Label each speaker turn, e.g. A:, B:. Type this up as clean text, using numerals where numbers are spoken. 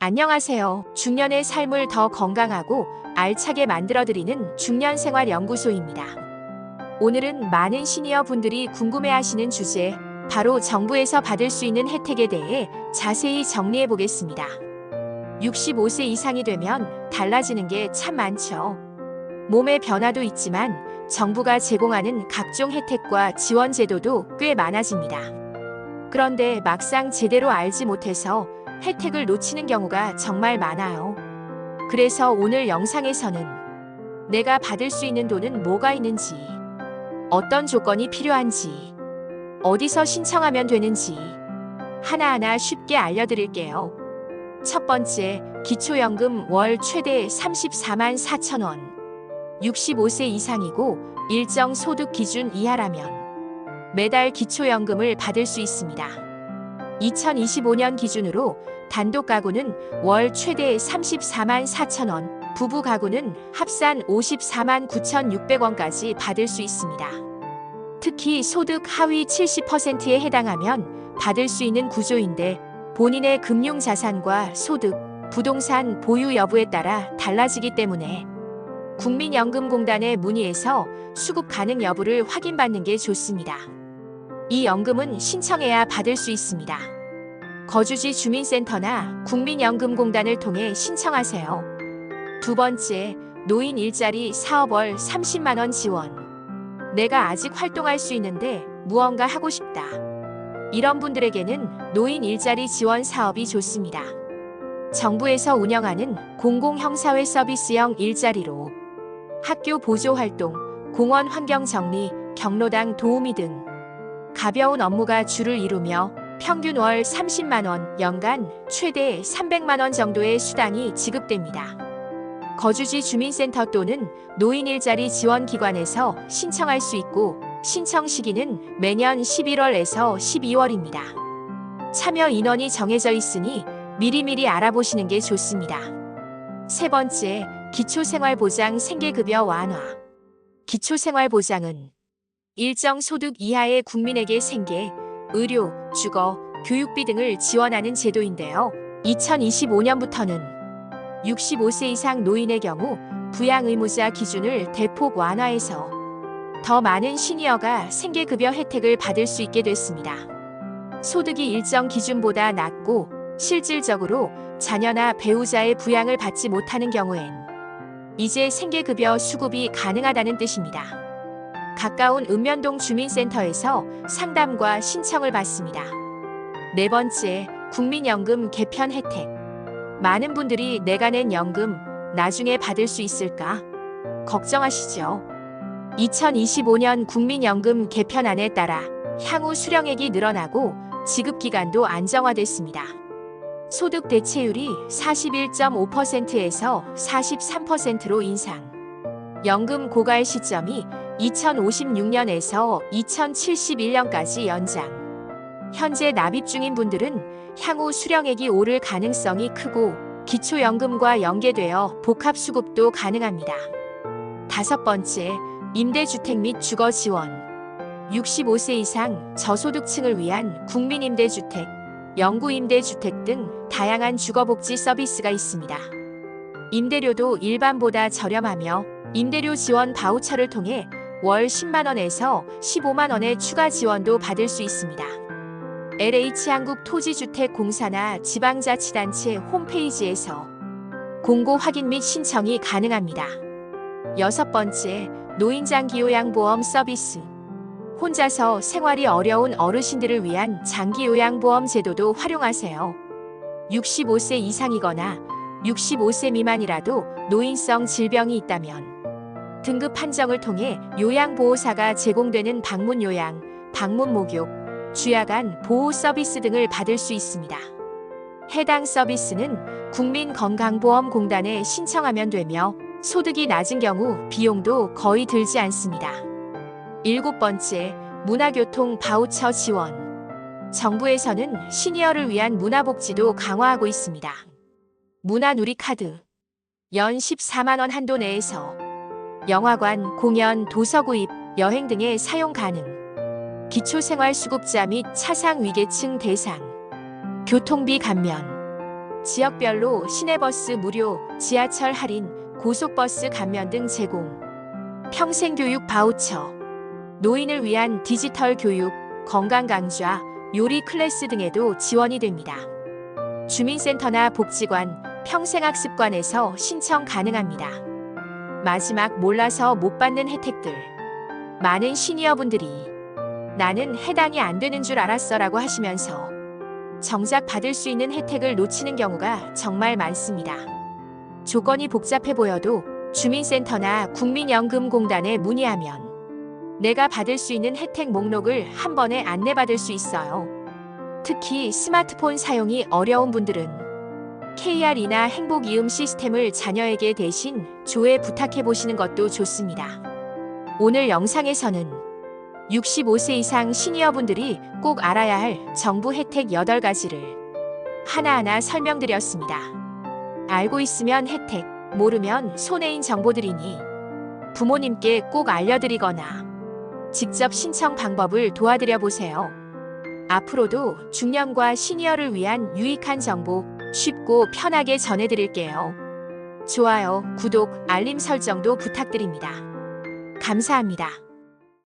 A: 안녕하세요. 중년의 삶을 더 건강하고 알차게 만들어드리는 중년생활연구소입니다. 오늘은 많은 시니어 분들이 궁금해하시는 주제, 바로 정부에서 받을 수 있는 혜택에 대해 자세히 정리해 보겠습니다. 65세 이상이 되면 달라지는 게 참 많죠. 몸의 변화도 있지만 정부가 제공하는 각종 혜택과 지원 제도도 꽤 많아집니다. 그런데 막상 제대로 알지 못해서 혜택을 놓치는 경우가 정말 많아요. 그래서 오늘 영상에서는 내가 받을 수 있는 돈은 뭐가 있는지, 어떤 조건이 필요한지, 어디서 신청하면 되는지 하나하나 쉽게 알려드릴게요. 첫 번째, 기초연금 월 최대 34만 4천 원. 65세 이상이고 일정 소득 기준 이하라면 매달 기초연금을 받을 수 있습니다. 2025년 기준으로 단독 가구는 월 최대 34만 4천 원, 부부 가구는 합산 54만 9,600원까지 받을 수 있습니다. 특히 소득 하위 70%에 해당하면 받을 수 있는 구조인데 본인의 금융자산과 소득, 부동산 보유 여부에 따라 달라지기 때문에 국민연금공단에 문의해서 수급 가능 여부를 확인받는 게 좋습니다. 이 연금은 신청해야 받을 수 있습니다. 거주지 주민센터나 국민연금공단을 통해 신청하세요. 두 번째, 노인 일자리 사업월 30만 원 지원. 내가 아직 활동할 수 있는데 무언가 하고 싶다. 이런 분들에게는 노인 일자리 지원 사업이 좋습니다. 정부에서 운영하는 공공형사회 서비스형 일자리로 학교 보조활동, 공원 환경 정리, 경로당 도우미 등 가벼운 업무가 주를 이루며 평균 월 30만 원, 연간 최대 300만 원 정도의 수당이 지급됩니다. 거주지 주민센터 또는 노인 일자리 지원기관에서 신청할 수 있고 신청 시기는 매년 11월에서 12월입니다. 참여 인원이 정해져 있으니 미리미리 알아보시는 게 좋습니다. 세 번째, 기초생활보장 생계급여 완화. 기초생활보장은 일정 소득 이하의 국민에게 생계, 의료, 주거, 교육비 등을 지원하는 제도인데요. 2025년부터는 65세 이상 노인의 경우 부양 의무자 기준을 대폭 완화해서 더 많은 시니어가 생계급여 혜택을 받을 수 있게 됐습니다. 소득이 일정 기준보다 낮고 실질적으로 자녀나 배우자의 부양을 받지 못하는 경우엔 이제 생계급여 수급이 가능하다는 뜻입니다. 가까운 읍면동 주민센터에서 상담과 신청을 받습니다. 네 번째, 국민연금 개편 혜택. 많은 분들이 내가 낸 연금 나중에 받을 수 있을까 걱정하시죠. 2025년 국민연금 개편안에 따라 향후 수령액이 늘어나고 지급기간도 안정화됐습니다. 소득 대체율이 41.5%에서 43%로 인상. 연금 고갈 시점이 2056년에서 2071년까지 연장. 현재 납입 중인 분들은 향후 수령액이 오를 가능성이 크고 기초연금과 연계되어 복합수급도 가능합니다. 다섯 번째, 임대주택 및 주거 지원. 65세 이상 저소득층을 위한 국민임대주택, 영구임대주택 등 다양한 주거복지 서비스가 있습니다. 임대료도 일반보다 저렴하며 임대료 지원 바우처를 통해 월 10만 원에서 15만 원의 추가 지원도 받을 수 있습니다. LH한국토지주택공사나 지방자치단체 홈페이지에서 공고 확인 및 신청이 가능합니다. 여섯 번째, 노인장기요양보험 서비스. 혼자서 생활이 어려운 어르신들을 위한 장기요양보험 제도도 활용하세요. 65세 이상이거나 65세 미만이라도 노인성 질병이 있다면 등급 판정을 통해 요양보호사가 제공되는 방문요양, 방문목욕, 주야간 보호 서비스 등을 받을 수 있습니다. 해당 서비스는 국민건강보험공단에 신청하면 되며 소득이 낮은 경우 비용도 거의 들지 않습니다. 일곱 번째, 문화교통 바우처 지원. 정부에서는 시니어를 위한 문화복지도 강화하고 있습니다. 문화누리카드, 연 14만 원 한도 내에서 영화관, 공연, 도서구입, 여행 등에 사용 가능. 기초생활수급자 및 차상위계층 대상. 교통비 감면. 지역별로 시내버스 무료, 지하철 할인, 고속버스 감면 등 제공. 평생교육 바우처. 노인을 위한 디지털 교육, 건강 강좌, 요리 클래스 등에도 지원이 됩니다. 주민센터나 복지관, 평생학습관에서 신청 가능합니다. 마지막 몰라서 못 받는 혜택들. 많은 시니어분들이 나는 해당이 안 되는 줄 알았어라고 하시면서 정작 받을 수 있는 혜택을 놓치는 경우가 정말 많습니다. 조건이 복잡해 보여도 주민센터나 국민연금공단에 문의하면 내가 받을 수 있는 혜택 목록을 한 번에 안내받을 수 있어요. 특히 스마트폰 사용이 어려운 분들은 KR이나 행복이음 시스템을 자녀에게 대신 조회 부탁해 보시는 것도 좋습니다. 오늘 영상에서는 65세 이상 시니어분들이 꼭 알아야 할 정부 혜택 8가지를 하나하나 설명드렸습니다. 알고 있으면 혜택, 모르면 손해인 정보들이니 부모님께 꼭 알려드리거나 직접 신청 방법을 도와드려 보세요. 앞으로도 중년과 시니어를 위한 유익한 정보 쉽고 편하게 전해드릴게요. 좋아요, 구독, 알림 설정도 부탁드립니다. 감사합니다.